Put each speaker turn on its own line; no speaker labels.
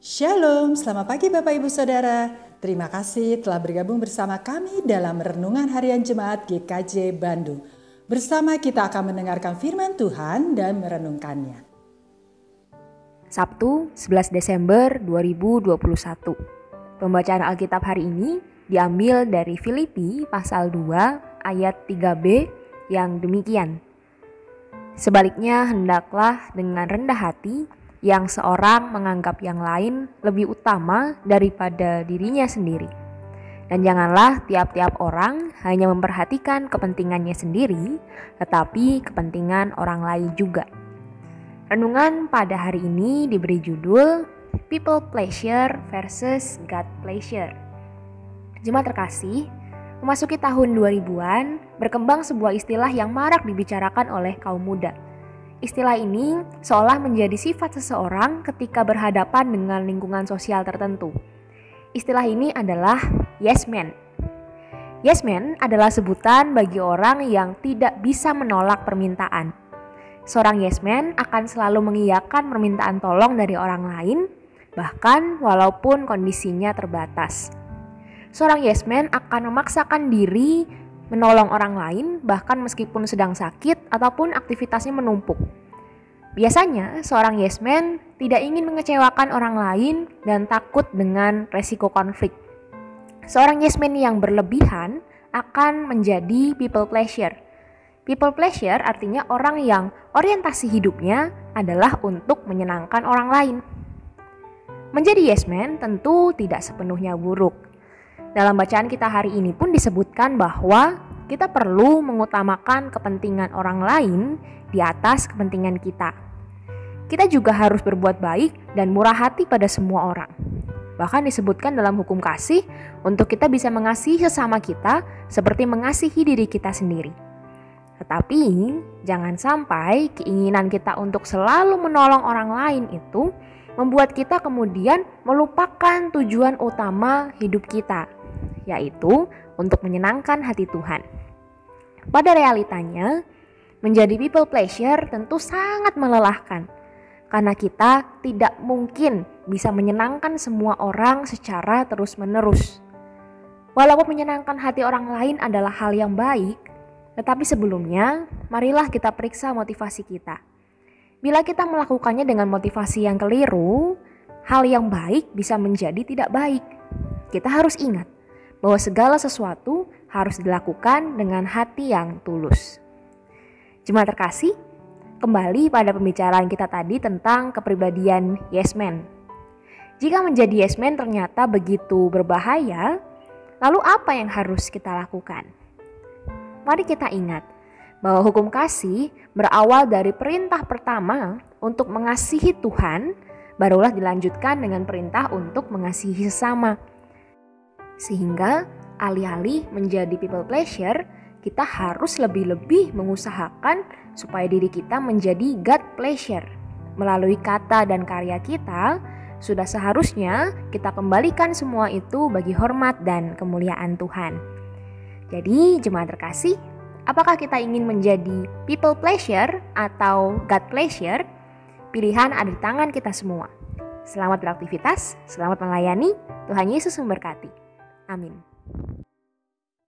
Shalom, selamat pagi Bapak Ibu Saudara. Terima kasih telah bergabung bersama kami dalam Renungan Harian Jemaat GKJ Bandung. Bersama kita akan mendengarkan firman Tuhan dan merenungkannya.
Sabtu 11 Desember 2021. Pembacaan Alkitab hari ini diambil dari Filipi pasal 2 ayat 3b yang demikian. Sebaliknya hendaklah dengan rendah hati yang seorang menganggap yang lain lebih utama daripada dirinya sendiri. Dan janganlah tiap-tiap orang hanya memperhatikan kepentingannya sendiri, tetapi kepentingan orang lain juga. Renungan pada hari ini diberi judul People Pleasure versus God Pleasure. Jemaat terkasih, memasuki tahun 2000-an, berkembang sebuah istilah yang marak dibicarakan oleh kaum muda. Istilah ini seolah menjadi sifat seseorang ketika berhadapan dengan lingkungan sosial tertentu. Istilah ini adalah yes man. Yes man adalah sebutan bagi orang yang tidak bisa menolak permintaan. Seorang yes man akan selalu mengiyakan permintaan tolong dari orang lain, bahkan walaupun kondisinya terbatas. Seorang yes man akan memaksakan diri menolong orang lain bahkan meskipun sedang sakit ataupun aktivitasnya menumpuk. Biasanya seorang yes man tidak ingin mengecewakan orang lain dan takut dengan resiko konflik. Seorang yes man yang berlebihan akan menjadi people pleasure. People pleasure artinya orang yang orientasi hidupnya adalah untuk menyenangkan orang lain. Menjadi yes man tentu tidak sepenuhnya buruk. Dalam bacaan kita hari ini pun disebutkan bahwa kita perlu mengutamakan kepentingan orang lain di atas kepentingan kita. Kita juga harus berbuat baik dan murah hati pada semua orang. Bahkan disebutkan dalam hukum kasih untuk kita bisa mengasihi sesama kita seperti mengasihi diri kita sendiri. Tetapi jangan sampai keinginan kita untuk selalu menolong orang lain itu membuat kita kemudian melupakan tujuan utama hidup kita, yaitu untuk menyenangkan hati Tuhan. Pada realitanya, menjadi people pleasure tentu sangat melelahkan, karena kita tidak mungkin bisa menyenangkan semua orang secara terus-menerus. Walaupun menyenangkan hati orang lain adalah hal yang baik, tetapi sebelumnya, marilah kita periksa motivasi kita. Bila kita melakukannya dengan motivasi yang keliru, hal yang baik bisa menjadi tidak baik. Kita harus ingat bahwa segala sesuatu harus dilakukan dengan hati yang tulus. Jemaat terkasih, kembali pada pembicaraan kita tadi tentang kepribadian yes man. Jika menjadi yes man ternyata begitu berbahaya, lalu apa yang harus kita lakukan? Mari kita ingat bahwa hukum kasih berawal dari perintah pertama untuk mengasihi Tuhan, barulah dilanjutkan dengan perintah untuk mengasihi sesama. Sehingga alih-alih menjadi people pleasure, kita harus lebih-lebih mengusahakan supaya diri kita menjadi God pleasure. Melalui kata dan karya kita, sudah seharusnya kita kembalikan semua itu bagi hormat dan kemuliaan Tuhan. Jadi jemaat terkasih, apakah kita ingin menjadi people pleasure atau God pleasure? Pilihan ada di tangan kita semua. Selamat beraktivitas, selamat melayani, Tuhan Yesus memberkati. Amin.